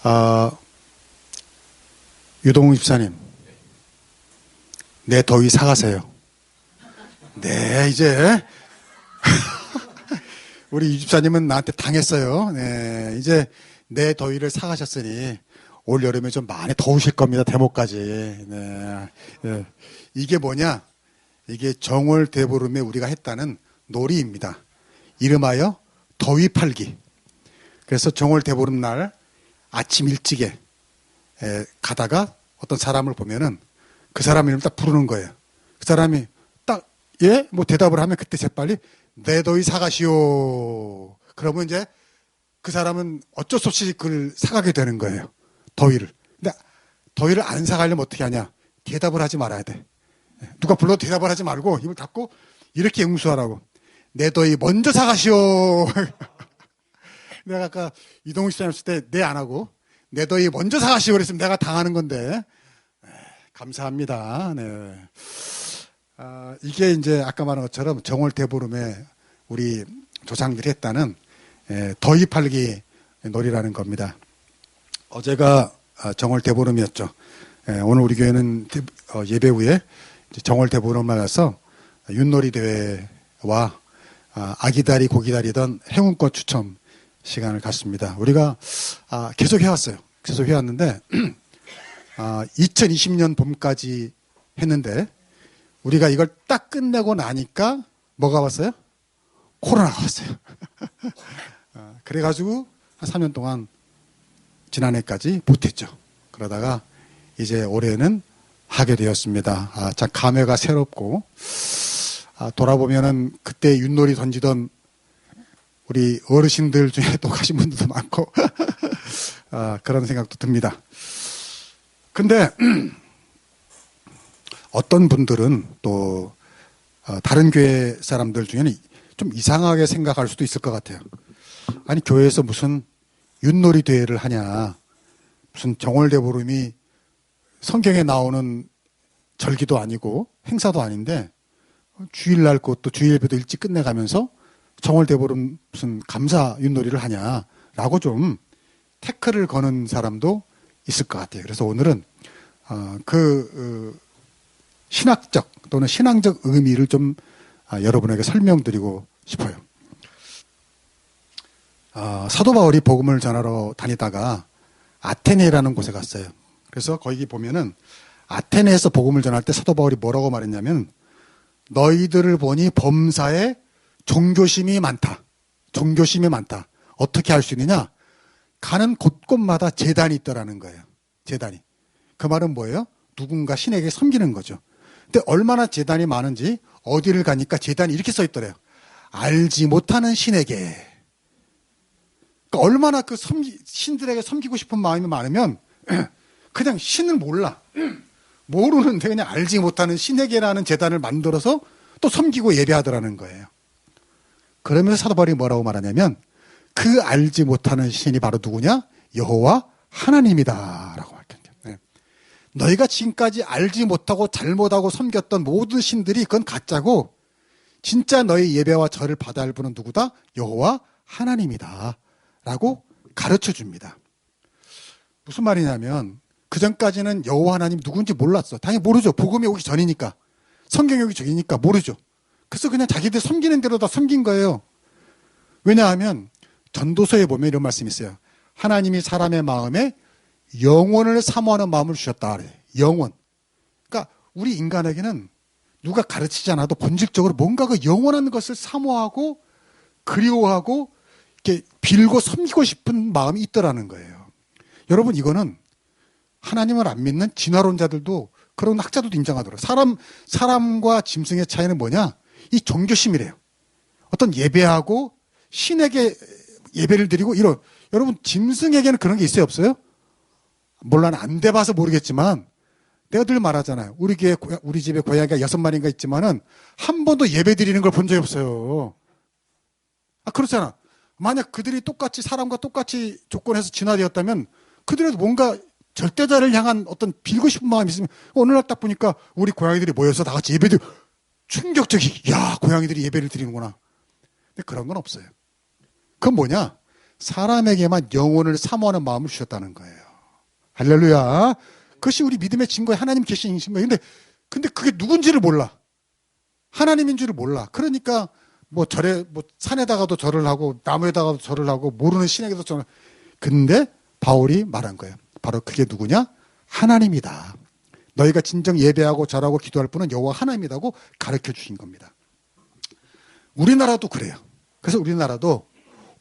아, 유동욱 집사님, 내 더위 사가세요. 네, 이제 우리 유 집사님은 나한테 당했어요. 네, 이제 내 더위를 사가셨으니 올 여름에 좀 많이 더우실 겁니다. 대목까지. 네, 네. 이게 뭐냐? 이게 정월 대보름에 우리가 했다는 놀이입니다. 이름하여 더위 팔기. 그래서 정월 대보름 날 아침 일찍에 가다가 어떤 사람을 보면은 그 사람 이름을 딱 부르는 거예요. 그 사람이 딱, 예? 뭐 대답을 하면 그때 재빨리 내 더위 사가시오. 그러면 이제 그 사람은 어쩔 수 없이 그걸 사가게 되는 거예요. 더위를. 근데 더위를 안 사가려면 어떻게 하냐? 대답을 하지 말아야 돼. 누가 불러도 대답을 하지 말고 입을 닫고 이렇게 응수하라고. 내 더위 먼저 사가시오. 내가 아까 이동욱 씨랑 했을 때 내 안 하고 내 더위 먼저 사가시오 그랬으면 내가 당하는 건데. 감사합니다. 네. 이게 이제 아까 말한 것처럼 정월 대보름에 우리 조상들이 했다는 더위 팔기 놀이라는 겁니다. 어제가 정월 대보름이었죠. 오늘 우리 교회는 예배 후에 정월 대보름을 가서 윷놀이 대회와 아기다리 고기다리던 행운꽃 추첨 시간을 갖습니다. 우리가 계속 해왔어요. 계속 해왔는데 2020년 봄까지 했는데 우리가 이걸 딱 끝내고 나니까 뭐가 왔어요? 코로나가 왔어요. 그래가지고 한 3년 동안 지난해까지 못했죠. 그러다가 이제 올해는 하게 되었습니다. 참 감회가 새롭고 돌아보면은 그때 윷놀이 던지던 우리 어르신들 중에 또 가신 분들도 많고 그런 생각도 듭니다. 근데 어떤 분들은 또 다른 교회 사람들 중에는 좀 이상하게 생각할 수도 있을 것 같아요. 아니 교회에서 무슨 윷놀이 대회를 하냐, 무슨 정월대보름이 성경에 나오는 절기도 아니고 행사도 아닌데 주일날 것도 주일배도 일찍 끝내가면서 정월대보름 무슨 감사 윷놀이를 하냐라고 좀 태클을 거는 사람도 있을 것 같아요. 그래서 오늘은 신학적 또는 신앙적 의미를 좀 여러분에게 설명드리고 싶어요. 사도 바울이 복음을 전하러 다니다가 아테네라는 곳에 갔어요. 그래서 거기 보면은 아테네에서 복음을 전할 때 사도 바울이 뭐라고 말했냐면 너희들을 보니 범사에 종교심이 많다. 종교심이 많다. 어떻게 할 수 있느냐? 가는 곳곳마다 제단이 있더라는 거예요. 제단이. 그 말은 뭐예요? 누군가 신에게 섬기는 거죠. 근데 얼마나 제단이 많은지 어디를 가니까 제단이 이렇게 써 있더래요. 알지 못하는 신에게. 그러니까 얼마나 그 신들에게 섬기고 싶은 마음이 많으면 그냥 신을 몰라. 모르는데 그냥 알지 못하는 신에게라는 제단을 만들어서 또 섬기고 예배하더라는 거예요. 그러면서 사도 바울이 뭐라고 말하냐면 그 알지 못하는 신이 바로 누구냐? 여호와 하나님이다 라고 말했거든요. 너희가 지금까지 알지 못하고 잘못하고 섬겼던 모든 신들이 그건 가짜고 진짜 너희 예배와 절을 받아야 할 분은 누구다? 여호와 하나님이다 라고 가르쳐 줍니다. 무슨 말이냐면 그전까지는 여호와 하나님 누군지 몰랐어. 당연히 모르죠. 복음이 오기 전이니까. 성경이 오기 전이니까 모르죠. 그래서 그냥 자기들 섬기는 대로 다 섬긴 거예요. 왜냐하면 전도서에 보면 이런 말씀이 있어요. 하나님이 사람의 마음에 영원을 사모하는 마음을 주셨다. 영원. 그러니까 우리 인간에게는 누가 가르치지 않아도 본질적으로 뭔가 그 영원한 것을 사모하고 그리워하고 이렇게 빌고 섬기고 싶은 마음이 있더라는 거예요. 여러분 이거는 하나님을 안 믿는 진화론자들도 그런 학자들도 인정하더라고요. 사람과 짐승의 차이는 뭐냐? 이 종교심이래요. 어떤 예배하고 신에게 예배를 드리고 이런 여러분 짐승에게는 그런 게 있어요 없어요? 몰라 안 돼봐서 모르겠지만 내가 늘 말하잖아요. 우리 집에 고양이가 6마리인가 있지만은 한 번도 예배 드리는 걸 본 적이 없어요. 그렇잖아. 만약 그들이 똑같이 사람과 똑같이 조건에서 진화되었다면 그들에도 뭔가 절대자를 향한 어떤 빌고 싶은 마음이 있으면 오늘날 딱 보니까 우리 고양이들이 모여서 다 같이 예배드 충격적이 야 고양이들이 예배를 드리는구나. 근데 그런 건 없어요. 그건 뭐냐? 사람에게만 영혼을 사모하는 마음을 주셨다는 거예요. 할렐루야. 그것이 우리 믿음의 증거에 하나님 계신 거예요. 근데 그게 누군지를 몰라. 하나님인 줄을 몰라. 그러니까 뭐 산에다가도 절을 하고 나무에다가도 절을 하고 모르는 신에게도 절을. 근데 바울이 말한 거예요. 바로 그게 누구냐? 하나님이다. 너희가 진정 예배하고 절하고 기도할 분은 여호와 하나님이라고 가르쳐 주신 겁니다. 우리나라도 그래요. 그래서 우리나라도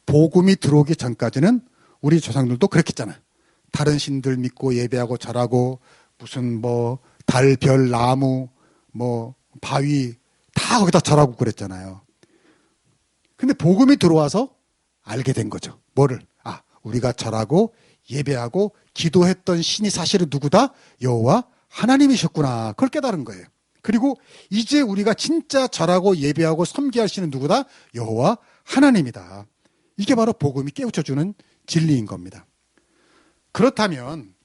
복음이 들어오기 전까지는 우리 조상들도 그랬겠잖아요. 다른 신들 믿고 예배하고 절하고 무슨 뭐 달, 별, 나무, 뭐 바위 다 거기다 절하고 그랬잖아요. 근데 복음이 들어와서 알게 된 거죠. 뭐를? 우리가 절하고 예배하고 기도했던 신이 사실은 누구다? 여호와 하나님이셨구나. 그걸 깨달은 거예요. 그리고 이제 우리가 진짜 절하고 예배하고 섬겨야 할 신은 누구다? 여호와 하나님이다. 이게 바로 복음이 깨우쳐주는 진리인 겁니다. 그렇다면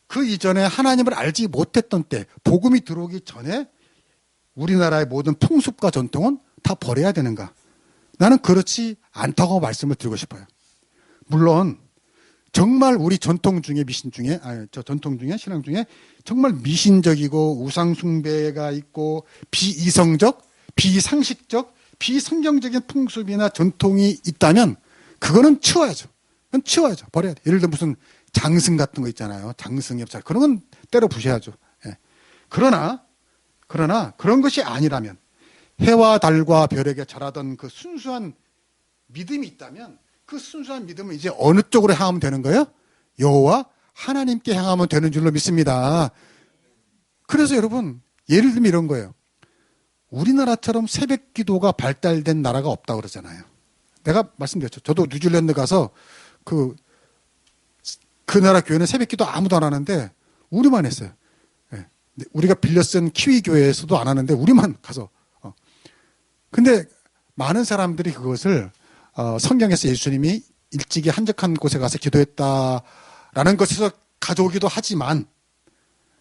그 이전에 하나님을 알지 못했던 때, 복음이 들어오기 전에 우리나라의 모든 풍습과 전통은 다 버려야 되는가? 나는 그렇지 않다고 말씀을 드리고 싶어요. 물론 정말 우리 전통 중에 신앙 중에 정말 미신적이고 우상숭배가 있고 비이성적, 비상식적, 비성경적인 풍습이나 전통이 있다면 그거는 치워야죠. 그건 치워야죠. 버려야 돼. 예를 들어 무슨 장승 같은 거 있잖아요. 장승 협찬 그런 건 때려 부셔야죠. 예. 그러나 그런 것이 아니라면 해와 달과 별에게 절하던 그 순수한 믿음이 있다면 그 순수한 믿음은 이제 어느 쪽으로 향하면 되는 거예요? 여호와 하나님께 향하면 되는 줄로 믿습니다. 그래서 여러분 예를 들면 이런 거예요. 우리나라처럼 새벽 기도가 발달된 나라가 없다고 그러잖아요. 내가 말씀드렸죠. 저도 뉴질랜드 가서 그 나라 교회는 새벽 기도 아무도 안 하는데 우리만 했어요. 예. 우리가 빌려 쓴 키위 교회에서도 안 하는데 우리만 가서. 근데 많은 사람들이 그것을 성경에서 예수님이 일찍이 한적한 곳에 가서 기도했다라는 것에서 가져오기도 하지만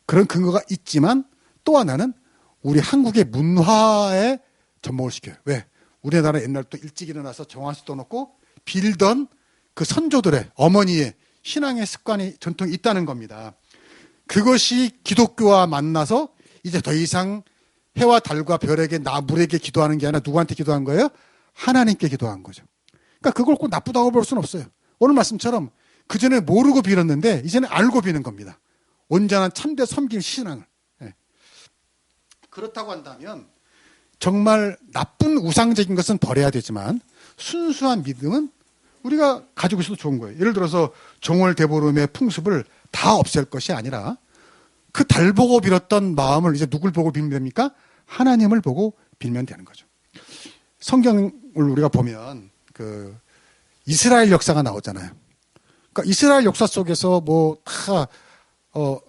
그런 근거가 있지만 또 하나는 우리 한국의 문화에 접목을 시켜요. 왜? 우리나라 옛날 또 일찍 일어나서 정화수 떠놓고 빌던 그 선조들의 어머니의 신앙의 습관이 전통이 있다는 겁니다. 그것이 기독교와 만나서 이제 더 이상 해와 달과 별에게 물에게 기도하는 게 아니라 누구한테 기도한 거예요? 하나님께 기도한 거죠. 그러니까 그걸 꼭 나쁘다고 볼 수는 없어요. 오늘 말씀처럼 그전에 모르고 빌었는데 이제는 알고 비는 겁니다. 온전한 참된 섬길 신앙을. 네. 그렇다고 한다면 정말 나쁜 우상적인 것은 버려야 되지만 순수한 믿음은 우리가 가지고 있어도 좋은 거예요. 예를 들어서 정월대보름의 풍습을 다 없앨 것이 아니라 그 달 보고 빌었던 마음을 이제 누굴 보고 빌면 됩니까? 하나님을 보고 빌면 되는 거죠. 성경을 우리가 보면 그 이스라엘 역사가 나오잖아요. 그러니까 이스라엘 역사 속에서 뭐 다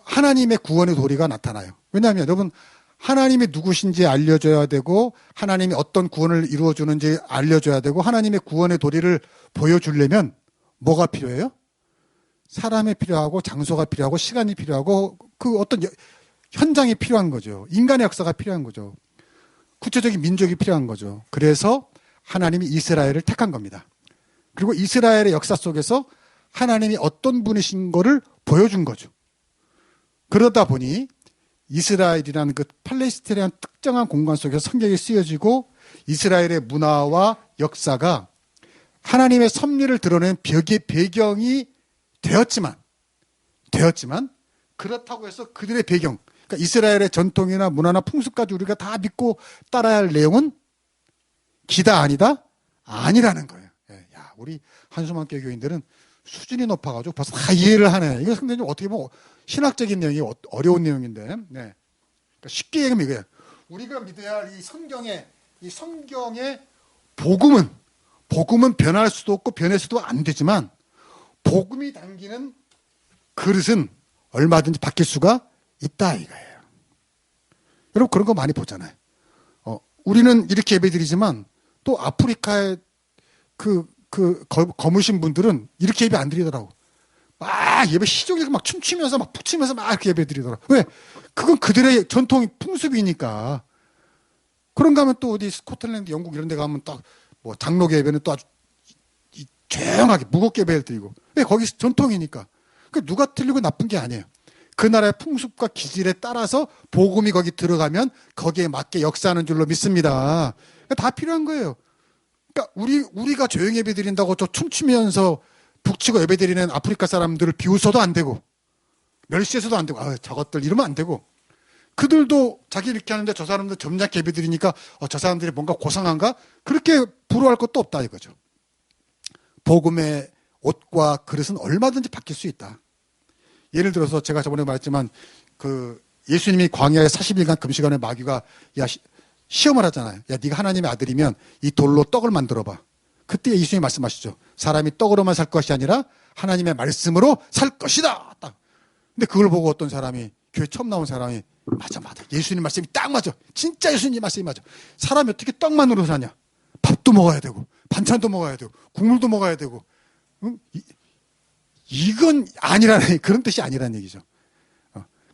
하나님의 구원의 도리가 나타나요. 왜냐하면 여러분 하나님이 누구신지 알려줘야 되고 하나님이 어떤 구원을 이루어주는지 알려줘야 되고 하나님의 구원의 도리를 보여주려면 뭐가 필요해요? 사람이 필요하고 장소가 필요하고 시간이 필요하고 그 어떤 현장이 필요한 거죠. 인간의 역사가 필요한 거죠. 구체적인 민족이 필요한 거죠. 그래서 하나님이 이스라엘을 택한 겁니다. 그리고 이스라엘의 역사 속에서 하나님이 어떤 분이신 거를 보여준 거죠. 그러다 보니 이스라엘이라는 그 팔레스타인이라는 특정한 공간 속에서 성경이 쓰여지고 이스라엘의 문화와 역사가 하나님의 섭리를 드러낸 배경이 되었지만 그렇다고 해서 그들의 배경, 그러니까 이스라엘의 전통이나 문화나 풍습까지 우리가 다 믿고 따라야 할 내용은 기다 아니다? 아니라는 거예요. 야, 우리 한수만교 교인들은 수준이 높아가지고 벌써 다 이해를 하네. 이거 상당히 어떻게 보면 신학적인 내용이 어려운 내용인데, 네. 그러니까 쉽게 얘기하면 이거예요. 우리가 믿어야 할 이 성경의 복음은 변할 수도 없고 변해서도 안 되지만 복음이 담기는 그릇은 얼마든지 바뀔 수가 있다 이거예요. 여러분 그런 거 많이 보잖아요. 우리는 이렇게 예배드리지만 또 아프리카의 거무신 분들은 이렇게 예배 안 드리더라고. 막 예배 시종일 막 춤추면서 막 붙이면서 막 이렇게 예배 드리더라고. 왜? 그건 그들의 전통 풍습이니까. 그런가 하면 또 어디 스코틀랜드, 영국 이런 데 가면 딱 뭐 장로교 예배는 또 아주 조용하게 무겁게 예배를 드리고. 왜? 거기 전통이니까. 그 누가 틀리고 나쁜 게 아니에요. 그 나라의 풍습과 기질에 따라서 복음이 거기 들어가면 거기에 맞게 역사하는 줄로 믿습니다. 다 필요한 거예요. 그러니까 우리가 조용히 예배 드린다고 저 춤추면서 북치고 예배 드리는 아프리카 사람들을 비웃어도 안 되고 멸시해서도 안 되고 저것들 이러면 안 되고 그들도 자기 이렇게 하는데 저 사람들 점잖게 예배 드리니까 저 사람들이 뭔가 고상한가? 그렇게 부러워할 것도 없다 이거죠. 복음의 옷과 그릇은 얼마든지 바뀔 수 있다. 예를 들어서 제가 저번에 말했지만 그 예수님이 광야에 40일간 금식하는 마귀가 시험을 하잖아요. 야, 네가 하나님의 아들이면 이 돌로 떡을 만들어 봐. 그때 예수님이 말씀하시죠. 사람이 떡으로만 살 것이 아니라 하나님의 말씀으로 살 것이다. 딱. 근데 그걸 보고 어떤 사람이 교회 처음 나온 사람이 맞아. 예수님 말씀이 딱 맞아. 진짜 예수님 말씀이 맞아. 사람이 어떻게 떡만으로 사냐. 밥도 먹어야 되고 반찬도 먹어야 되고 국물도 먹어야 되고 이건 아니라는 그런 뜻이 아니라는 얘기죠.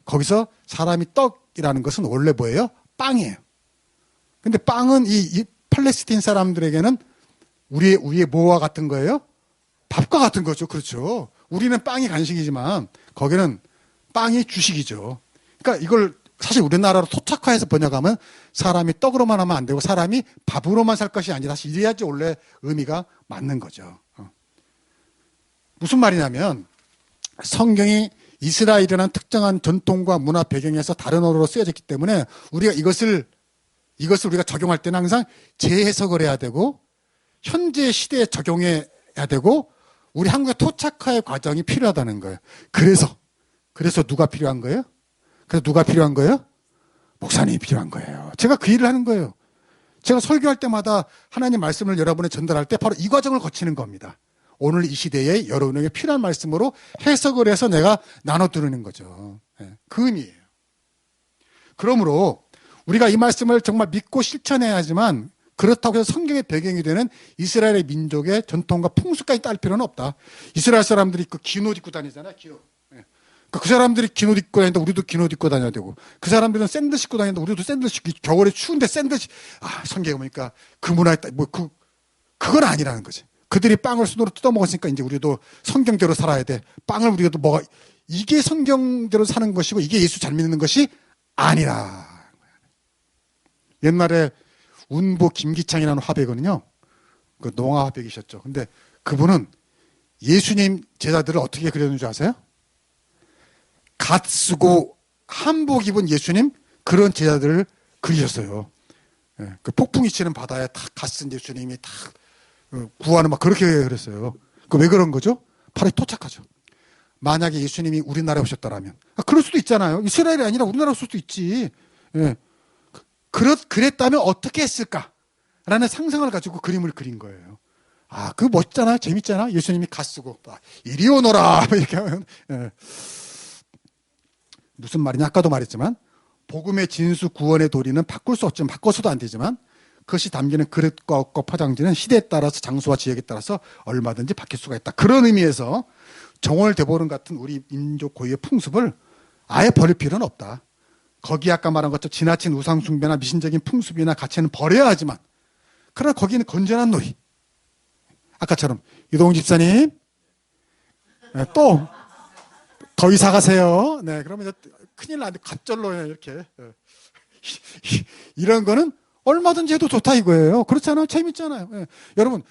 거기서 사람이 떡이라는 것은 원래 뭐예요? 빵이에요. 근데 빵은 이 팔레스틴 사람들에게는 우리의 뭐와 같은 거예요? 밥과 같은 거죠. 그렇죠. 우리는 빵이 간식이지만 거기는 빵이 주식이죠. 그러니까 이걸 사실 우리나라로 토착화해서 번역하면 사람이 떡으로만 하면 안 되고 사람이 밥으로만 살 것이 아니라 이래야지 원래 의미가 맞는 거죠. 무슨 말이냐면 성경이 이스라엘이라는 특정한 전통과 문화 배경에서 다른 언어로 쓰여졌기 때문에 우리가 이것을 우리가 적용할 때는 항상 재해석을 해야 되고 현재 시대에 적용해야 되고 우리 한국의 토착화의 과정이 필요하다는 거예요. 그래서 누가 필요한 거예요? 그래서 누가 필요한 거예요? 목사님이 필요한 거예요. 제가 그 일을 하는 거예요. 제가 설교할 때마다 하나님 말씀을 여러분에 전달할 때 바로 이 과정을 거치는 겁니다. 오늘 이 시대에 여러분에게 필요한 말씀으로 해석을 해서 내가 나눠드리는 거죠. 그 의미예요. 그러므로 우리가 이 말씀을 정말 믿고 실천해야 하지만 그렇다고 해서 성경의 배경이 되는 이스라엘의 민족의 전통과 풍습까지 딸 필요는 없다. 이스라엘 사람들이 그 긴 옷 입고 다니잖아요. 긴 옷. 그 사람들이 긴 옷 입고 다니는데 우리도 긴 옷 입고 다녀야 되고 그 사람들은 샌들 신고 다니는데 우리도 샌들 신고 겨울에 추운데 샌들 성경에 보니까 그 문화에 그건 아니라는 거지. 그들이 빵을 손으로 뜯어 먹었으니까 이제 우리도 성경대로 살아야 돼. 빵을 우리가 또 이게 성경대로 사는 것이고 이게 예수 잘 믿는 것이 아니라. 옛날에 운보 김기창이라는 화백은요. 그 농아 화백이셨죠. 근데 그분은 예수님 제자들을 어떻게 그렸는 줄 아세요? 갓 쓰고 한복 입은 예수님 그런 제자들을 그리셨어요. 그 폭풍이 치는 바다에 탁 갓 쓴 예수님이 탁 구하는 막 그렇게 그랬어요. 그 왜 그런 거죠? 바로 토착하죠. 만약에 예수님이 우리나라에 오셨다라면 그럴 수도 있잖아요. 이스라엘이 아니라 우리나라에 올 수도 있지. 그랬다면 어떻게 했을까라는 상상을 가지고 그림을 그린 거예요. 그거 멋있잖아요. 재밌잖아. 예수님이 갓 쓰고 이리 오너라 이렇게 하면 무슨 말이냐? 아까도 말했지만 복음의 진수 구원의 도리는 바꿀 수 없지만 바꿔서도 안 되지만 그것이 담기는 그릇과 옷과 포장지는 시대에 따라서 장소와 지역에 따라서 얼마든지 바뀔 수가 있다. 그런 의미에서 정월대보름 같은 우리 민족 고유의 풍습을 아예 버릴 필요는 없다. 거기 아까 말한 것처럼 지나친 우상숭배나 미신적인 풍습이나 가치는 버려야 하지만 그러나 거기는 건전한 놀이. 아까처럼 유동훈 집사님 또 더 이사 가세요. 네, 그러면 큰일 나는데 갑절로 이렇게 이런 거는 얼마든지 해도 좋다 이거예요. 그렇잖아요. 재밌잖아요. 여러분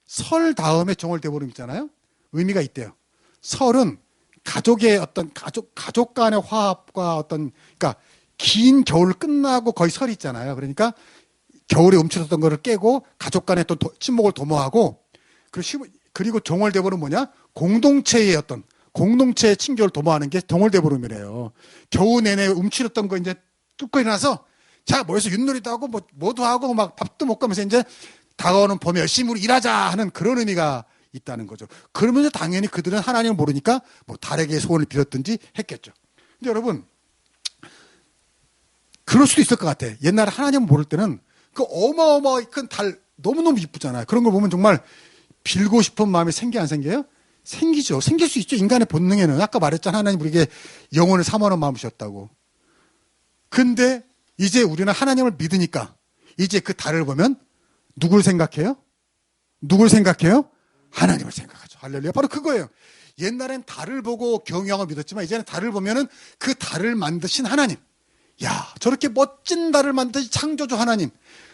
설 다음에 정월대보름 있잖아요. 의미가 있대요. 설은 가족의 어떤 가족 간의 화합과 그러니까 긴 겨울 끝나고 거의 설이 있잖아요. 그러니까 겨울에 움츠렸던 거를 깨고 가족 간의 또 친목을 도모하고 그리고 정월대보름은 뭐냐? 공동체의 친교를 도모하는 게 정월대보름이래요. 겨우 내내 움츠렸던 거 이제 뚫고 일어나서 자 모여서 윷놀이도 하고 뭐도 하고 막 밥도 먹고 하면서 이제 다가오는 봄에 열심히 우리 일하자 하는 그런 의미가 있다는 거죠. 그러면서 당연히 그들은 하나님을 모르니까 달에게 소원을 빌었든지 했겠죠. 근데 여러분 그럴 수도 있을 것 같아. 옛날에 하나님을 모를 때는 그 어마어마하게 큰 달 너무너무 이쁘잖아요. 그런 걸 보면 정말 빌고 싶은 마음이 생겨 안 생겨요? 생기죠. 생길 수 있죠. 인간의 본능에는. 아까 말했잖아. 하나님 우리에게 영혼을 사모하는 마음을 주셨다고. 근데 이제 우리는 하나님을 믿으니까 이제 그 달을 보면 누굴 생각해요? 하나님을 생각하죠. 할렐루야. 바로 그거예요. 옛날엔 달을 보고 경외하고 믿었지만 이제는 달을 보면은 그 달을 만드신 하나님. 야, 저렇게 멋진 달을 만드신 창조주 하나님.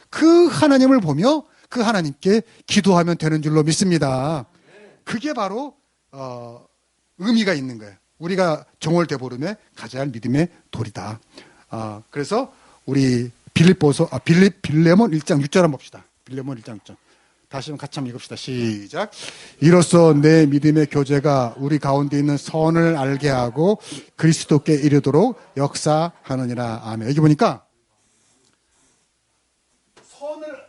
그 하나님을 보며 그 하나님께 기도하면 되는 줄로 믿습니다. 그게 바로 의미가 있는 거예요. 우리가 정월대보름에 가져야 할 믿음의 도리다. 그래서 우리 빌레몬 1장 6절 한번 봅시다. 빌레몬 1장 6절. 다시 한번 같이 한번 읽읍시다. 시작. 이로써 내 믿음의 교제가 우리 가운데 있는 선을 알게 하고 그리스도께 이르도록 역사하느니라. 아멘. 여기 보니까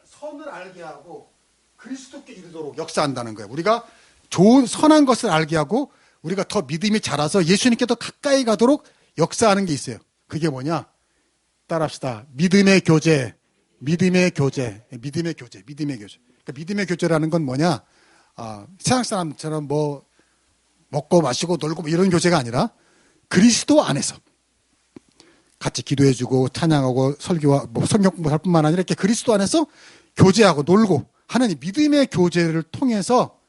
선을 알게 하고 그리스도께 이르도록 역사한다는 거예요. 우리가 좋은 선한 것을 알게 하고 우리가 더 믿음이 자라서 예수님께 더 가까이 가도록 역사하는 게 있어요. 그게 뭐냐? 따라합시다. 믿음의 교제. 그러니까 믿음의 교제라는 건 뭐냐? 세상 사람처럼 뭐 먹고 마시고 놀고 뭐 이런 교제가 아니라 그리스도 안에서 같이 기도해주고 찬양하고 설교와 뭐 성경 공부할 뿐만 아니라 이렇게 그리스도 안에서 교제하고 놀고 하는 이 믿음의 교제를 통해서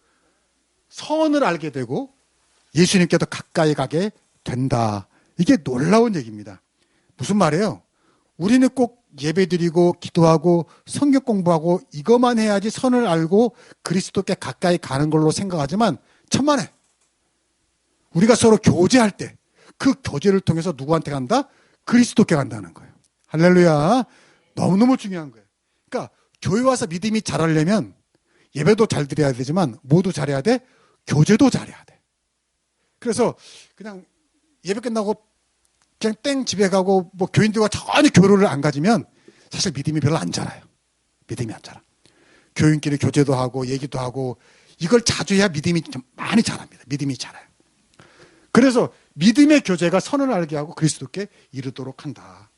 선을 알게 되고 예수님께 더 가까이 가게 된다. 이게 놀라운 얘기입니다. 무슨 말이에요? 우리는 꼭 예배드리고 기도하고 성경 공부하고 이것만 해야지 선을 알고 그리스도께 가까이 가는 걸로 생각하지만 천만에 우리가 서로 교제할 때 그 교제를 통해서 누구한테 간다? 그리스도께 간다는 거예요. 할렐루야. 너무너무 중요한 거예요. 그러니까 교회 와서 믿음이 자라려면 예배도 잘 드려야 되지만 뭐도 잘해야 돼? 교제도 잘해야 돼. 그래서 그냥 예배 끝나고 그냥 땡 집에 가고 뭐 교인들과 전혀 교류를 안 가지면 사실 믿음이 별로 안 자라요. 믿음이 안 자라. 교인끼리 교제도 하고 얘기도 하고 이걸 자주 해야 믿음이 좀 많이 자랍니다. 믿음이 자라요. 그래서 믿음의 교제가 선을 알게 하고 그리스도께 이르도록 한다.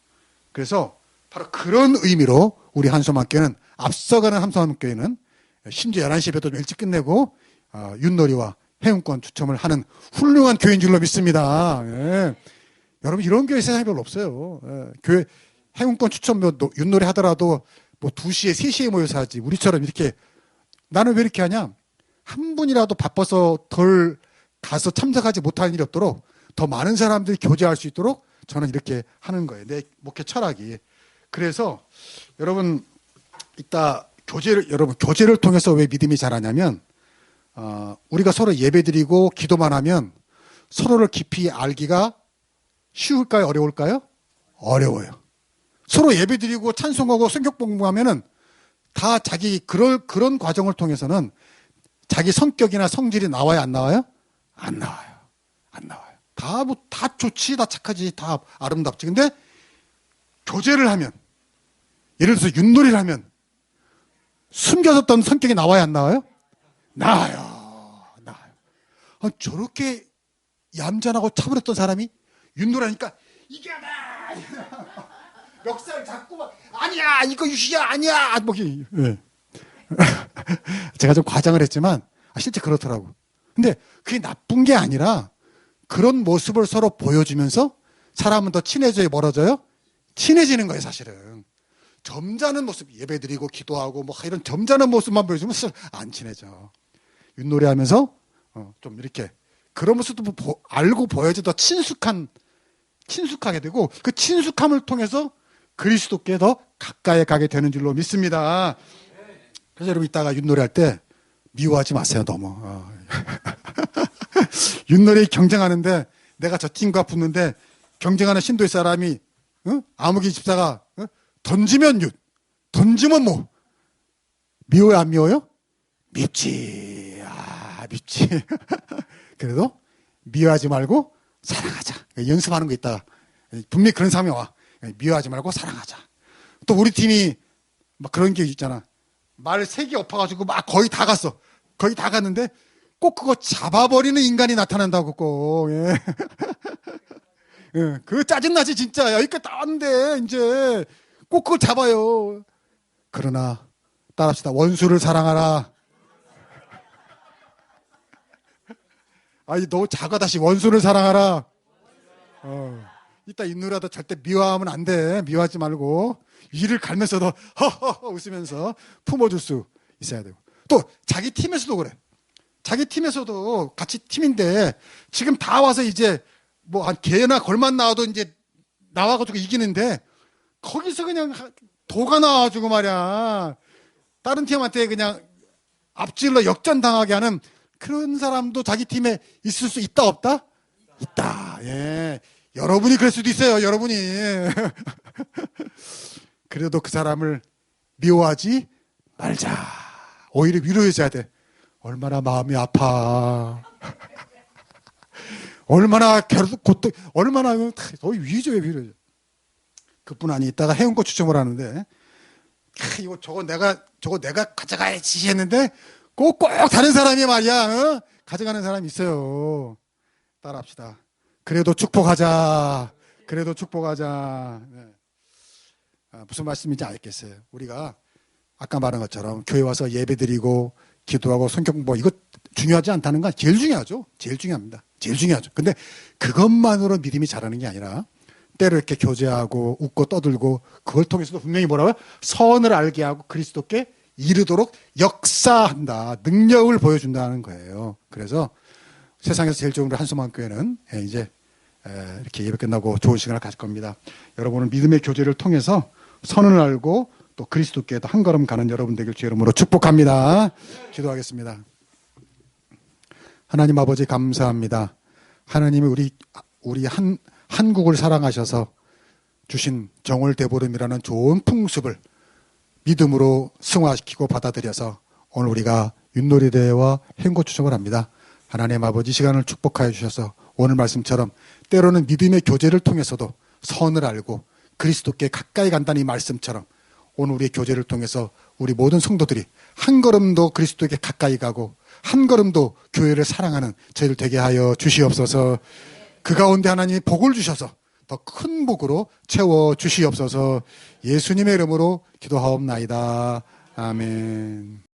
그래서 바로 그런 의미로 우리 한소만교회는 앞서가는 한소만교회는 심지어 11시 예배도 좀 일찍 끝내고 윷놀이와 해운권 추첨을 하는 훌륭한 교회인 줄로 믿습니다. 예. 여러분 이런 교회 세상에 별로 없어요. 예. 교회 해운권 추첨 윷놀이 하더라도 뭐 2시에 3시에 모여서 하지. 우리처럼 이렇게 나는 왜 이렇게 하냐? 한 분이라도 바빠서 덜 가서 참석하지 못하는 일이 없도록 더 많은 사람들이 교제할 수 있도록 저는 이렇게 하는 거예요. 내 목회 철학이. 그래서 여러분 이따 교제를 통해서 왜 믿음이 자라냐면 우리가 서로 예배드리고 기도만 하면 서로를 깊이 알기가 쉬울까요? 어려울까요? 어려워요. 서로 예배드리고 찬송하고 성경 공부하면은 다 자기 그런 과정을 통해서는 자기 성격이나 성질이 나와요? 안 나와요? 안 나와요. 안 나와요. 다 좋지, 다 착하지, 다 아름답지. 근데 교제를 하면, 예를 들어서 윷놀이를 하면 숨겨졌던 성격이 나와요? 안 나와요? 나와요. 저렇게 얌전하고 차분했던 사람이 윷놀이 하니까 이게 나 멱살 잡고 막 아니야 이거 유시야 아니야 뭐 네. 제가 좀 과장을 했지만 실제 그렇더라고. 근데 그게 나쁜 게 아니라 그런 모습을 서로 보여주면서 사람은 더 친해져요, 멀어져요? 친해지는 거예요, 사실은. 점잖은 모습, 예배드리고 기도하고 뭐 이런 점잖은 모습만 보여주면 사실 안 친해져. 윷놀이 하면서 좀 이렇게 그런 모습도 알고 보여야지 더 친숙하게 되고 그 친숙함을 통해서 그리스도께 더 가까이 가게 되는 줄로 믿습니다. 그래서 여러분 이따가 윷놀이 할 때 미워하지 마세요, 너무. 윷놀이 경쟁하는데 내가 저 팀과 붙는데 경쟁하는 신도의 사람이 아무개 집사가 던지면 윷, 던지면 뭐 미워요, 안 미워요? 밉지. 밉지. 그래도 미워하지 말고 사랑하자. 연습하는 거 있다가 분명히 그런 사람이 와. 미워하지 말고 사랑하자. 또 우리 팀이 막 그런 게 있잖아. 말 3개 엎어가지고 막 거의 다 갔어. 거의 다 갔는데 꼭 그거 잡아버리는 인간이 나타난다고 꼭. 예. 예, 그거 짜증나지 진짜. 여기까지 다 왔는데 이제 꼭 그걸 잡아요. 그러나 따라합시다. 원수를 사랑하라. 너무 작아. 다시 원수를 사랑하라. 이따 윷놀이하다 절대 미워하면 안 돼. 미워하지 말고 이를 갈면서도 허허허 웃으면서 품어줄 수 있어야 되고 또 자기 팀에서도 그래. 자기 팀에서도 같이 팀인데 지금 다 와서 이제 뭐 한 개나 걸만 나와도 이제 나와가지고 이기는데 거기서 그냥 도가 나와가지고 말이야. 다른 팀한테 그냥 앞질러 역전당하게 하는 그런 사람도 자기 팀에 있을 수 있다 없다? 있다. 예. 여러분이 그럴 수도 있어요. 여러분이. 그래도 그 사람을 미워하지 말자. 오히려 위로해줘야 돼. 얼마나 마음이 아파. 얼마나 고통, 얼마나 위조해 위로해. 그뿐 아니 있다가 해운고 추첨을 하는데 이거 저거 내가 가져가야지 했는데 꼭 다른 사람이 말이야 가져가는 사람이 있어요. 따라합시다. 그래도 축복하자. 그래도 축복하자. 네. 무슨 말씀인지 알겠어요. 우리가 아까 말한 것처럼 교회 와서 예배드리고 기도하고 성경 공부 이거 중요하지 않다는 건 제일 중요하죠. 제일 중요합니다. 제일 중요하죠. 근데 그것만으로 믿음이 자라는 게 아니라 때로 이렇게 교제하고 웃고 떠들고 그걸 통해서도 분명히 뭐라고요? 선을 알게 하고 그리스도께 이르도록 역사한다. 능력을 보여준다는 거예요. 그래서 세상에서 제일 좋은 우리 한소망교회는 이제 이렇게 예배 끝나고 좋은 시간을 가질 겁니다. 여러분은 믿음의 교제를 통해서 선을 알고 또 그리스도께도 한 걸음 가는 여러분 되길 주의 이름으로 축복합니다. 기도하겠습니다. 하나님 아버지 감사합니다. 하나님이 우리 한국을 사랑하셔서 주신 정월대보름이라는 좋은 풍습을 믿음으로 승화시키고 받아들여서 오늘 우리가 윷놀이대회와 행고추첨을 합니다. 하나님 아버지 시간을 축복하여 주셔서 오늘 말씀처럼 때로는 믿음의 교제를 통해서도 선을 알고 그리스도께 가까이 간다는 이 말씀처럼 오늘 우리의 교제를 통해서 우리 모든 성도들이 한 걸음도 그리스도에게 가까이 가고 한 걸음도 교회를 사랑하는 저희를 되게 하여 주시옵소서. 그 가운데 하나님이 복을 주셔서 더 큰 복으로 채워 주시옵소서. 예수님의 이름으로 기도하옵나이다. 아멘.